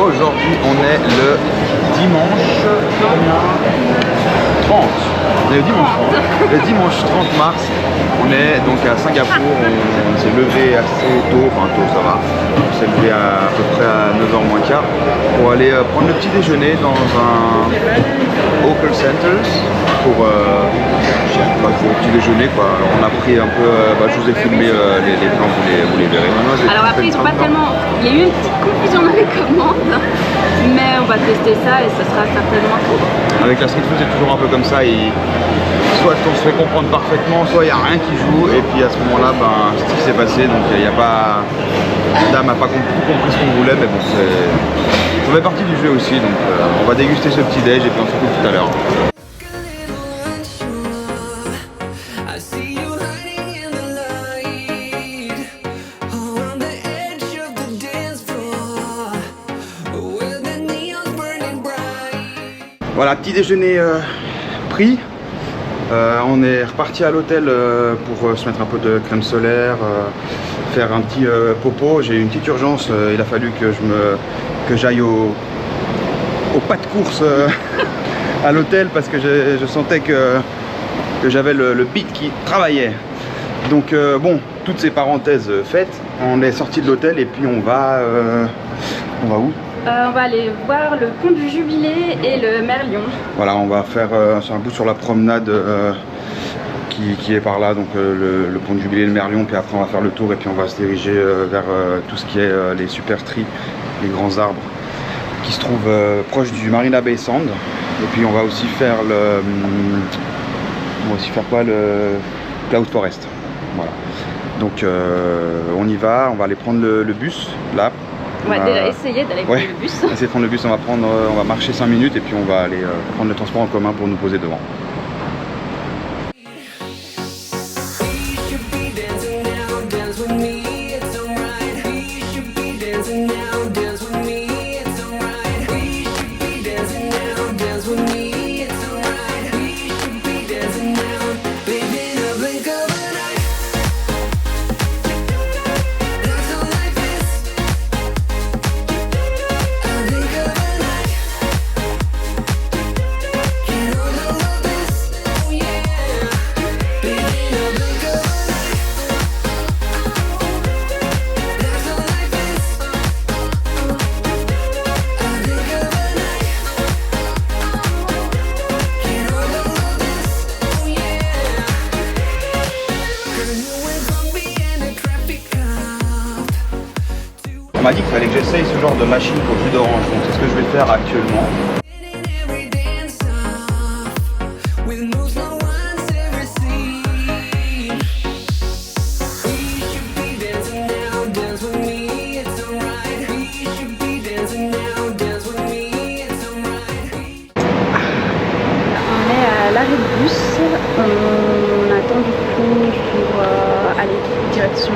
Aujourd'hui on est le dimanche 30. On est le dimanche 30. Le dimanche 30 mars. On est donc à Singapour. On s'est levé assez tôt, enfin tôt ça va. On s'est levé à peu près à 9h moins quart pour aller prendre le petit déjeuner dans un Hawker Centers pour le petit déjeuner quoi. Alors, on a pris un peu, je vous ai filmé les plans, vous les verrez. Alors après ils ont pas tellement, il y a eu une petite confusion dans les commandes, mais on va tester ça et ce sera certainement tout. Avec la street food c'est toujours un peu comme ça, soit on se fait comprendre parfaitement, soit il n'y a rien qui joue et puis à ce moment là c'est ce qui s'est passé, donc il n'y a pas, Dame n'a pas compris ce qu'on voulait, mais bon ça fait partie du jeu aussi, donc on va déguster ce petit déj et puis on se retrouve tout à l'heure. Voilà, petit déjeuner pris. On est reparti à l'hôtel pour se mettre un peu de crème solaire, faire un petit popo. J'ai eu une petite urgence, il a fallu que j'aille au pas de course à l'hôtel parce que je sentais que j'avais le beat qui travaillait. Donc bon, toutes ces parenthèses faites, on est sorti de l'hôtel et puis on va où? On va aller voir le pont du Jubilé et le Merlion. Voilà, on va faire un bout sur la promenade qui est par là, donc le pont du Jubilé et le Merlion, puis après on va faire le tour et puis on va se diriger vers tout ce qui est les super trees, les grands arbres qui se trouvent proches du Marina Bay Sand. Et puis on va aussi faire le Cloud Forest. Voilà. Donc on y va, on va aller prendre le bus là. On va déjà essayer d'aller prendre le bus. Essayer de prendre le bus, on va marcher 5 minutes et puis on va aller prendre le transport en commun pour nous poser devant. On m'a dit qu'il fallait que j'essaye ce genre de machine pour jus d'orange, donc c'est ce que je vais faire actuellement. On est à l'arrêt de bus, on attend du coup pour aller direction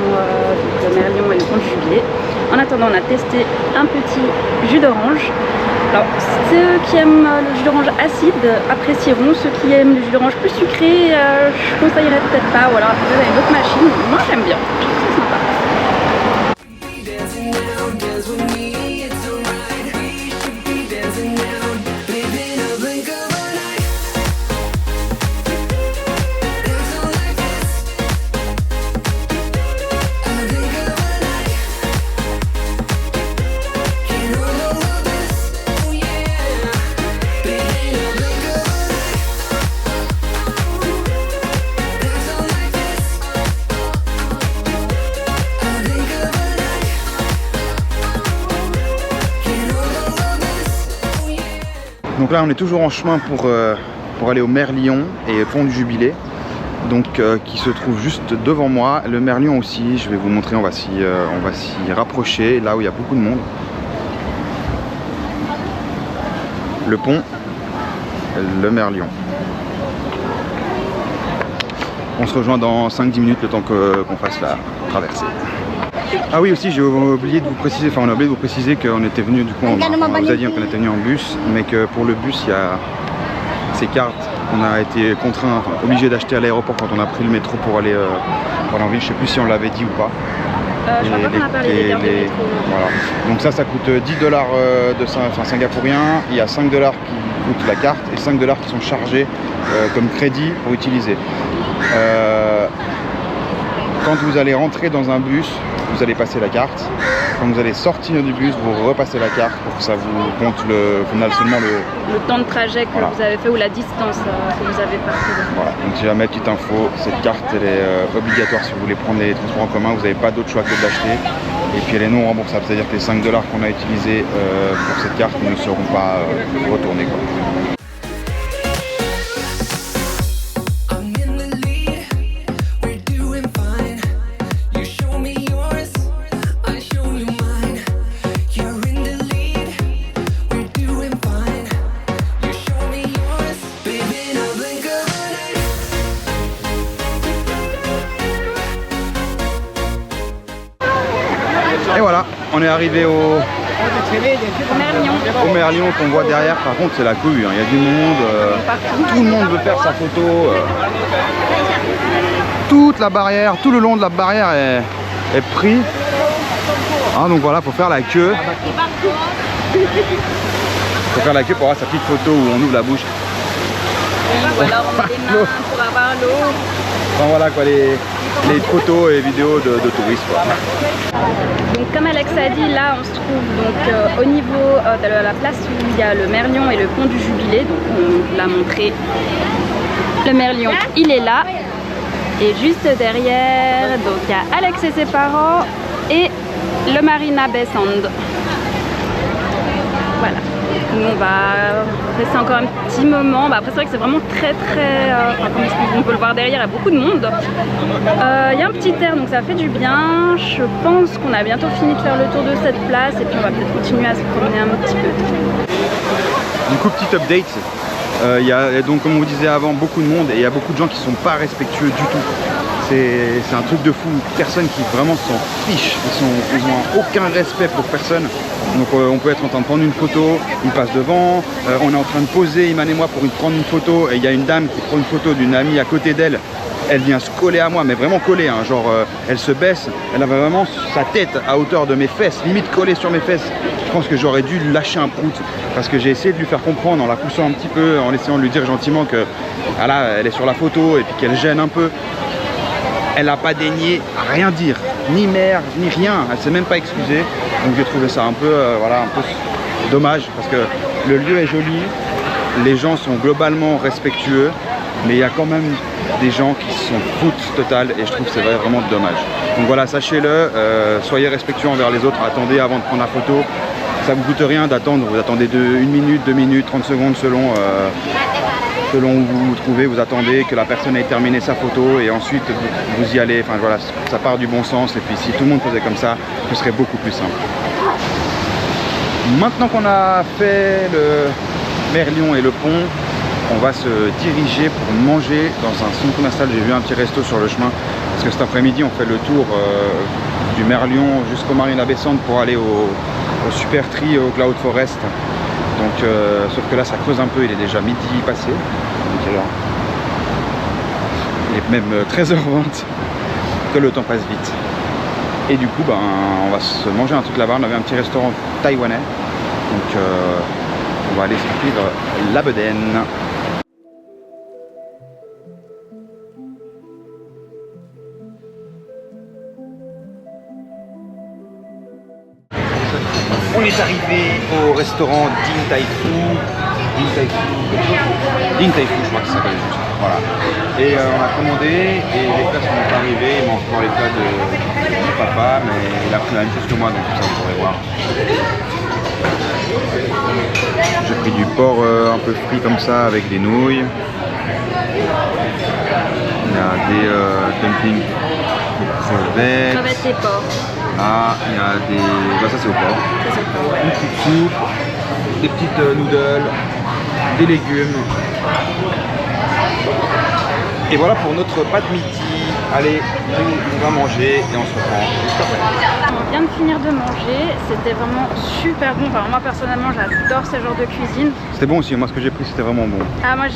le Merlion et le pont du Jubilé. En attendant, on a testé un petit jus d'orange. Alors, ceux qui aiment le jus d'orange acide apprécieront. Ceux qui aiment le jus d'orange plus sucré, je conseillerais peut-être pas. Voilà, vous avez une autre machine. Moi, j'aime bien. Je trouve que c'est sympa. Donc là on est toujours en chemin pour aller au Merlion et pont du Jubilé, donc qui se trouve juste devant moi. Le Merlion aussi, je vais vous montrer, on va s'y rapprocher, là où il y a beaucoup de monde. Le pont, le Merlion. On se rejoint dans 5-10 minutes, le temps qu'on fasse la traversée. Ah oui, aussi j'ai oublié de vous préciser, on a oublié de vous préciser qu'on était venu, du coup on vous a dit qu'on était venu en bus, mais que pour le bus il y a ces cartes qu'on a été contraint, enfin, obligé d'acheter à l'aéroport quand on a pris le métro pour aller en ville. Je sais plus si on l'avait dit ou pas. Je crois pas qu'on a parlé des termes de métro. Voilà. Donc ça coûte 10 $ singapouriens. Il y a 5 $ qui coûtent la carte et 5 $ qui sont chargés comme crédit pour utiliser. Quand vous allez rentrer dans un bus, vous allez passer la carte. Quand vous allez sortir du bus, vous repassez la carte pour que ça vous compte seulement le temps de trajet que vous avez fait ou la distance que vous avez parcouru. Voilà, donc si jamais petite info, cette carte elle est obligatoire si vous voulez prendre les transports en commun, vous n'avez pas d'autre choix que de l'acheter. Et puis elle est non remboursable, c'est-à-dire que les 5 $ qu'on a utilisés pour cette carte ne seront pas retournés, quoi. Et voilà, on est arrivé au Merlion qu'on voit derrière. Par contre c'est la cohue, hein. Il y a du monde, tout le monde veut faire sa photo. Toute la barrière, tout le long de la barrière est pris. Ah, donc voilà, faut faire la queue. Faut faire la queue pour avoir sa petite photo où on ouvre la bouche. Ou alors on met les mains pour avoir l'eau. Enfin voilà quoi, les photos et vidéos de touristes, quoi. Donc comme Alex a dit, là on se trouve donc au niveau de la place où il y a le Merlion et le pont du Jubilé. Donc on l'a montré. Le Merlion, il est là. Et juste derrière, donc il y a Alex et ses parents et le Marina Bay Sand. Voilà. Nous on va rester encore un petit moment. Après c'est vrai que c'est vraiment très comme on peut le voir derrière, il y a beaucoup de monde. Il y a un petit air donc ça fait du bien. Je pense qu'on a bientôt fini de faire le tour de cette place et puis on va peut-être continuer à se promener un petit peu. Du coup, petit update. Il y a donc, comme on vous disait avant, beaucoup de monde et il y a beaucoup de gens qui sont pas respectueux du tout. C'est un truc de fou. Personne qui vraiment s'en fiche. Ils ont aucun respect pour personne. Donc on peut être en train de prendre une photo, il passe devant, on est en train de poser, Iman et moi, pour prendre une photo, et il y a une dame qui prend une photo d'une amie à côté d'elle. Elle vient se coller à moi, mais vraiment coller, hein, genre elle se baisse, elle avait vraiment sa tête à hauteur de mes fesses, limite collée sur mes fesses. Je pense que j'aurais dû lâcher un prout, parce que j'ai essayé de lui faire comprendre en la poussant un petit peu, en essayant de lui dire gentiment que voilà, elle est sur la photo et puis qu'elle gêne un peu. Elle n'a pas daigné rien dire, ni mère, ni rien, elle s'est même pas excusée. Donc j'ai trouvé ça un peu, voilà, un peu dommage, parce que le lieu est joli, les gens sont globalement respectueux, mais il y a quand même des gens qui se sont foutent total et je trouve que c'est vraiment dommage. Donc voilà, sachez-le, soyez respectueux envers les autres, attendez avant de prendre la photo, ça vous coûte rien d'attendre, vous attendez de 1 minute, 2 minutes, 30 secondes selon où vous vous trouvez, vous attendez que la personne ait terminé sa photo et ensuite vous y allez, enfin voilà, ça part du bon sens et puis si tout le monde faisait comme ça, ce serait beaucoup plus simple. Maintenant qu'on a fait le Merlion et le pont, on va se diriger pour manger dans un centre commercial. J'ai vu un petit resto sur le chemin parce que cet après-midi on fait le tour du Merlion jusqu'au Marina Bay Sand pour aller au Super Tree au Cloud Forest. Donc, sauf que là ça creuse un peu, il est déjà midi passé. Donc, alors, il est même 13h20, que le temps passe vite. Et du coup, ben, on va se manger un truc là-bas. On avait un petit restaurant taïwanais. Donc, on va aller se suivre la bedaine. On est arrivé au restaurant Din Tai Fung. Din Tai Fung, je crois que ça s'appelle juste. Voilà. Et on a commandé et les plats sont arrivés. Il manque encore les plats de papa, mais il a pris la même chose que moi, donc ça vous pourrez voir. J'ai pris du porc un peu frit comme ça avec des nouilles. Il y a des dumplings crevettes et porc. Ah, il y a des... Bah, ça c'est au porc. Une petite soupe, des petites noodles, des légumes. Et voilà pour notre pâte midi. Allez, on va manger et on se reprend juste après. On vient de finir de manger, c'était vraiment super bon. Enfin, moi personnellement j'adore ce genre de cuisine. C'était bon aussi, moi ce que j'ai pris c'était vraiment bon. Ah moi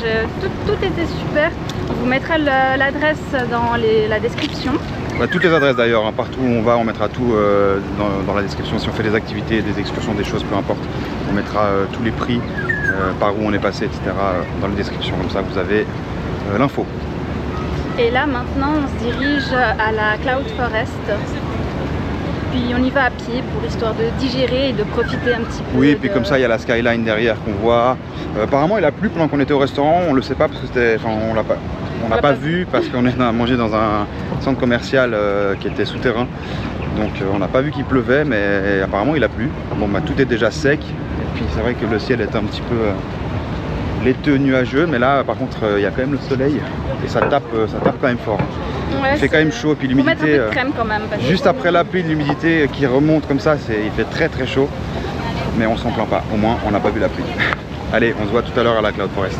tout était super. On vous mettra l'adresse dans la description. Bah, toutes les adresses d'ailleurs, hein, partout où on va on mettra tout dans la description. Si on fait des activités, des excursions, des choses, peu importe, on mettra tous les prix, par où on est passé, etc. Dans la description, comme ça vous avez l'info. Et là maintenant on se dirige à la Cloud Forest. Puis on y va à pied pour histoire de digérer et de profiter un petit peu. Oui, et puis comme ça il y a la skyline derrière qu'on voit. Apparemment il a plu pendant qu'on était au restaurant, on le sait pas parce que c'était, enfin on l'a pas vu parce qu'on est mangé dans un centre commercial qui était souterrain. Donc on n'a pas vu qu'il pleuvait, mais apparemment il a plu. Bon bah tout est déjà sec. Et puis c'est vrai que le ciel est un petit peu laiteux, nuageux, mais là par contre il y a quand même le soleil et ça tape quand même fort. Ouais, il fait quand même chaud et puis l'humidité, quand même, juste après la pluie, l'humidité qui remonte comme ça, il fait très très chaud, mais on s'en plaint pas, au moins on n'a pas vu la pluie. Allez, on se voit tout à l'heure à la Cloud Forest.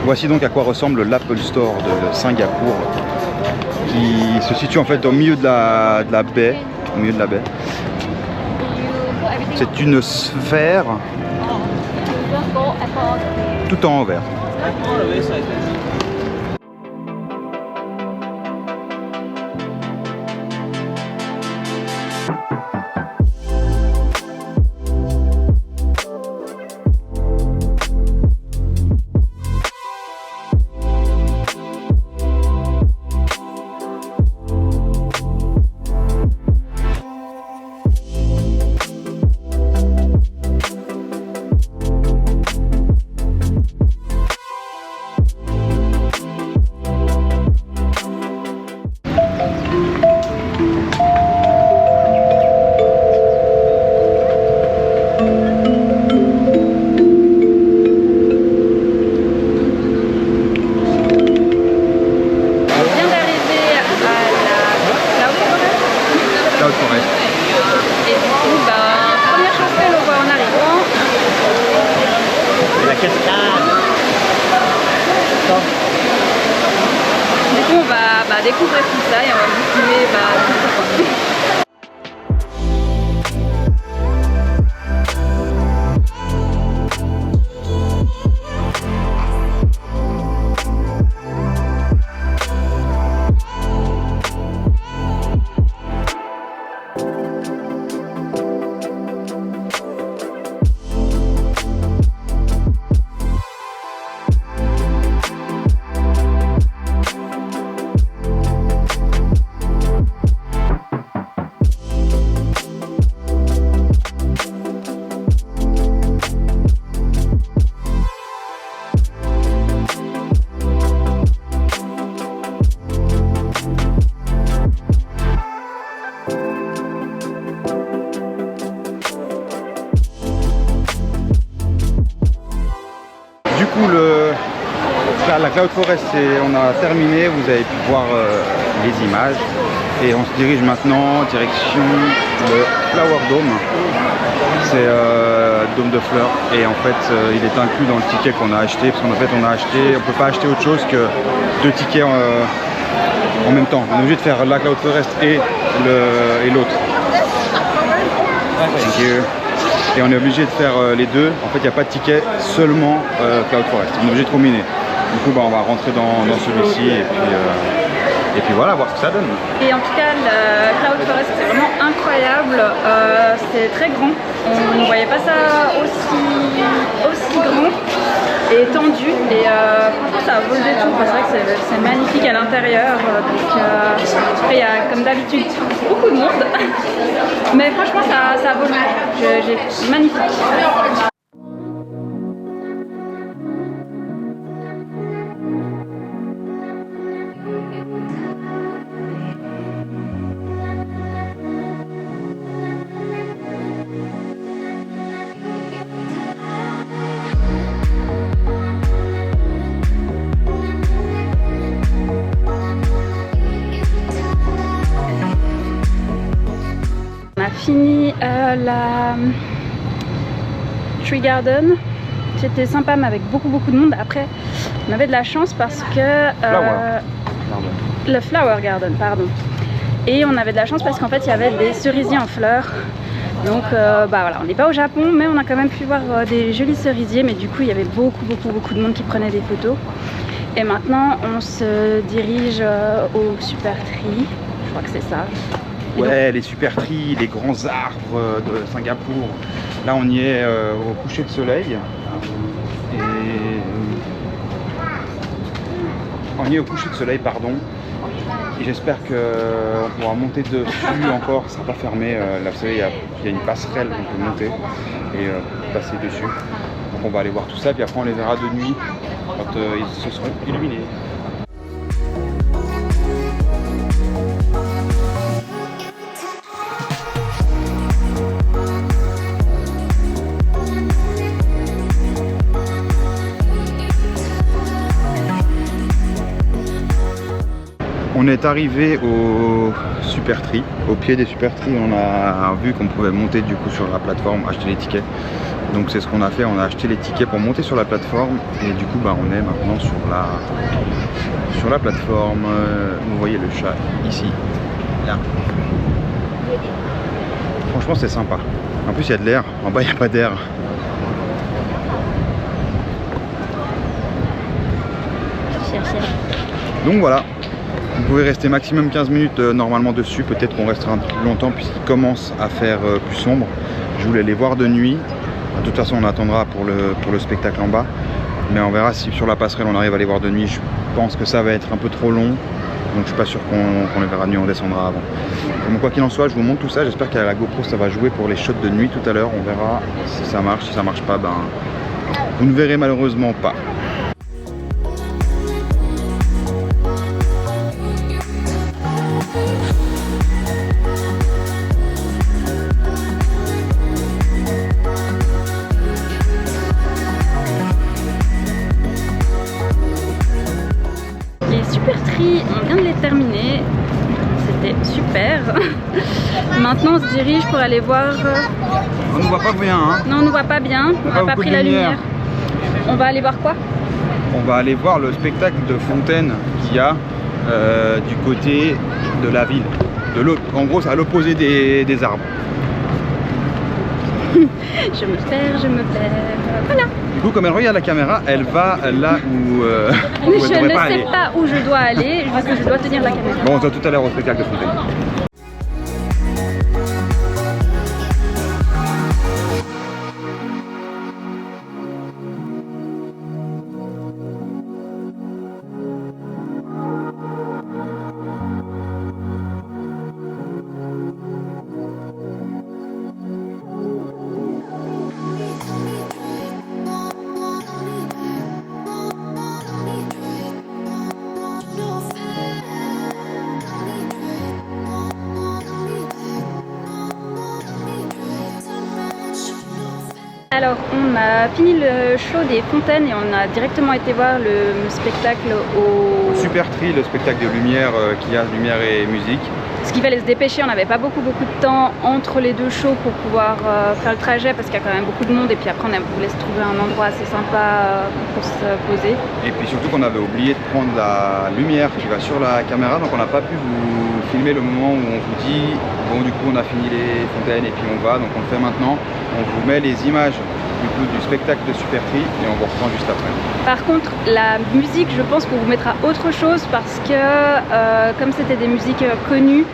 Voici donc à quoi ressemble l'Apple Store de Singapour, qui se situe en fait au milieu de la baie. Au milieu de la baie. C'est une sphère tout en verre. Découvrir tout ça et on va continuer tout ce Du coup, la Cloud Forest, on a terminé, vous avez pu voir les images. Et on se dirige maintenant direction le Flower Dome. C'est dôme de fleurs. Et en fait, il est inclus dans le ticket qu'on a acheté. Parce qu'en fait, on ne peut pas acheter autre chose que 2 tickets en même temps. On est obligé de faire la Cloud Forest et l'autre. Thank you. Et on est obligé de faire les deux. En fait, il n'y a pas de ticket, seulement Cloud Forest. On est obligé de combiner. Du coup, on va rentrer dans celui-ci et puis voilà, voir ce que ça donne. Et en tout cas, le Cloud Forest, c'est vraiment incroyable. C'est très grand. On ne voyait pas ça aussi grand et étendu. Et franchement, ça vaut le détour. C'est vrai que c'est magnifique à l'intérieur. Après, il y a comme d'habitude beaucoup de monde. Mais franchement, ça vaut le coup. Magnifique. a fini la Tree Garden. C'était sympa mais avec beaucoup de monde. Après on avait de la chance parce que le Flower Garden, pardon. Et on avait de la chance parce qu'en fait il y avait des cerisiers en fleurs. Donc bah voilà, on n'est pas au Japon mais on a quand même pu voir des jolis cerisiers. Mais du coup il y avait beaucoup de monde qui prenait des photos. Et maintenant on se dirige au Super Tree. Je crois que c'est ça. Ouais, les super trees, les grands arbres de Singapour. Là, on y est au coucher de soleil. Et on y est au coucher de soleil, pardon. Et j'espère qu'on pourra monter dessus encore. Ça ne sera pas fermé. Là, vous savez, il y a une passerelle qu'on peut monter et passer dessus. Donc, on va aller voir tout ça. Puis après, on les verra de nuit quand ils se seront illuminés. On est arrivé au Super Tree, au pied des Super Tree. On a vu qu'on pouvait monter du coup sur la plateforme, acheter les tickets. Donc c'est ce qu'on a fait, on a acheté les tickets pour monter sur la plateforme. Et du coup bah, on est maintenant sur la plateforme. Vous voyez le chat ici, là. Franchement c'est sympa. En plus il y a de l'air, en bas il n'y a pas d'air. Donc voilà. Vous pouvez rester maximum 15 minutes normalement dessus, peut-être qu'on restera un peu plus longtemps puisqu'il commence à faire plus sombre. Je voulais les voir de nuit. De toute façon on attendra pour le spectacle en bas. Mais on verra si sur la passerelle on arrive à les voir de nuit. Je pense que ça va être un peu trop long. Donc je suis pas sûr qu'on les verra de nuit, on descendra avant. Donc quoi qu'il en soit, je vous montre tout ça. J'espère qu'à la GoPro ça va jouer pour les shots de nuit tout à l'heure. On verra si ça marche. Si ça marche pas, ben vous ne verrez malheureusement pas. On vient de les terminer, c'était super. Maintenant on se dirige pour aller voir... On ne voit pas bien hein. Non on ne voit pas bien, on n'a pas pris la lumière. On va aller voir quoi? On va aller voir le spectacle de fontaine qu'il y a du côté de la ville. En gros c'est à l'opposé des arbres. Je me perds, voilà. Du coup, comme elle regarde la caméra, elle va là où, je ne sais pas où je dois aller, parce que je dois tenir la caméra. Bon, on se voit tout à l'heure au spectacle de fontaine. Alors on a fini le show des fontaines et on a directement été voir le spectacle au Super Tree, le spectacle de lumière qui a lumière et musique. Ce qu'il fallait se dépêcher, on n'avait pas beaucoup de temps entre les deux shows pour pouvoir faire le trajet parce qu'il y a quand même beaucoup de monde et puis après on voulait se trouver un endroit assez sympa pour se poser. Et puis surtout qu'on avait oublié de prendre la lumière qui va sur la caméra, donc on n'a pas pu vous filmer le moment où on vous dit bon du coup on a fini les fontaines et puis on va, donc on le fait maintenant. On vous met les images du spectacle de Super Tree et on vous reprend juste après. Par contre la musique je pense qu'on vous mettra autre chose parce que comme c'était des musiques connues,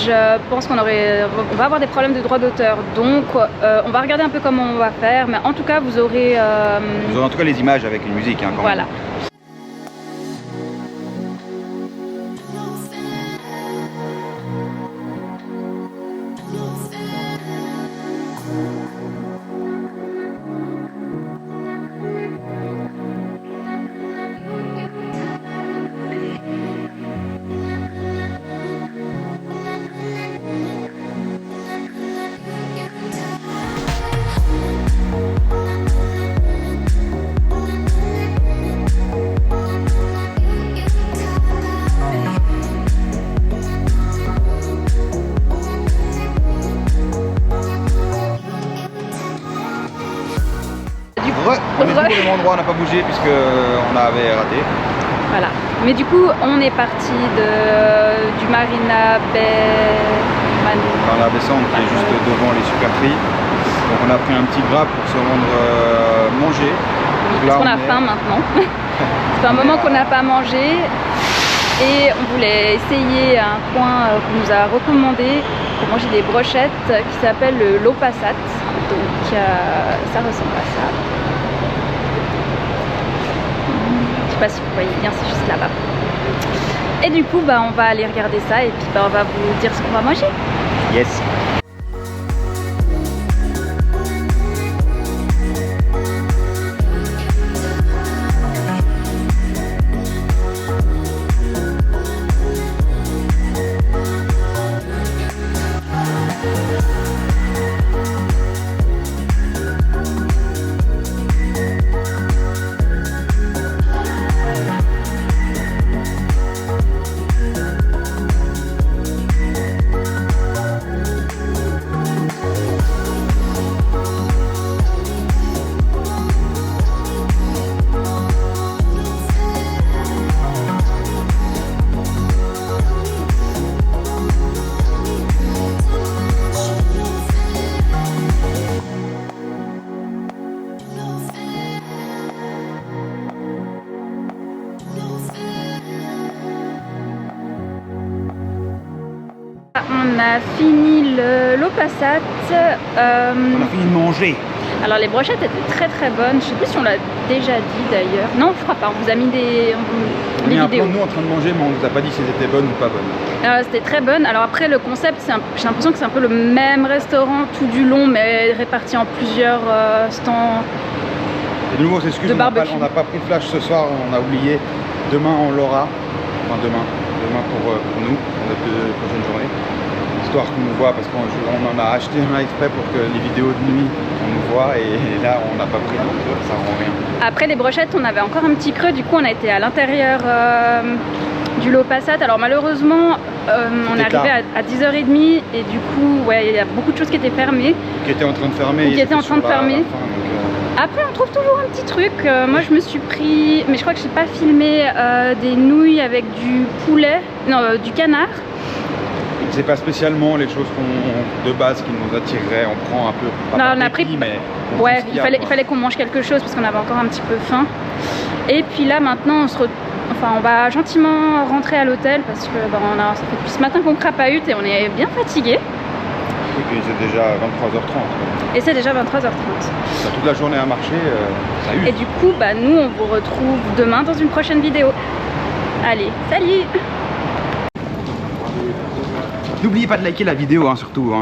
je pense qu'on va avoir des problèmes de droit d'auteur, donc on va regarder un peu comment on va faire, mais en tout cas vous aurez en tout cas les images avec une musique hein, quand voilà. Même. Ouais, on est toujours au même endroit, on n'a pas bougé puisque on avait raté. Voilà. Mais du coup, on est parti du Marina Bay... Dans la descente qui est juste devant les Superprix. Donc on a pris un petit Grab pour se rendre manger. Oui, parce qu'on a faim maintenant. C'est un moment qu'on n'a pas mangé. Et on voulait essayer un coin qu'on nous a recommandé pour manger des brochettes qui s'appelle le Lopassat. Donc ça ressemble à ça. Je sais pas si vous voyez bien, c'est juste là-bas. Et du coup, on va aller regarder ça et puis on va vous dire ce qu'on va manger. Yes. On a fini le Lopassat. On a fini de manger. Alors les brochettes étaient très très bonnes. Je sais plus si on l'a déjà dit d'ailleurs. Non, je crois pas. On vous a mis des vidéos. Nous en train de manger, mais on vous a pas dit si c'était bonne ou pas bonne. C'était très bonne. Alors après le concept, j'ai l'impression que c'est un peu le même restaurant tout du long, mais réparti en plusieurs stands. Et de nouveau, c'est excuse, on n'a pas pris le flash ce soir, on a oublié. Demain on l'aura. Enfin demain pour nous, pour notre prochaine journée. Histoire qu'on nous voit, parce qu'on en a acheté un exprès pour que les vidéos de nuit on nous voit, et là on n'a pas pris, donc ça rend rien. Après les brochettes, on avait encore un petit creux, du coup on a été à l'intérieur du Lopassat. Alors malheureusement on est arrivé à 10h30 et du coup il y a beaucoup de choses qui étaient fermées. Qui étaient en train de fermer. Après on trouve toujours un petit truc. Moi je me suis pris, mais je crois que j'ai pas filmé, des nouilles avec du poulet, non du canard. C'est pas spécialement les choses de base qui nous attireraient, on prend un peu. Non, on a pris, mais ouais, il fallait qu'on mange quelque chose parce qu'on avait encore un petit peu faim. Et puis là maintenant on va gentiment rentrer à l'hôtel parce que ça fait depuis ce matin qu'on crapahute et on est bien fatigué. Et c'est déjà 23h30. Et c'est déjà 23h30. Ça, toute la journée à marcher, ça use. Et du coup, nous on vous retrouve demain dans une prochaine vidéo. Allez, salut! N'oubliez pas de liker la vidéo, surtout.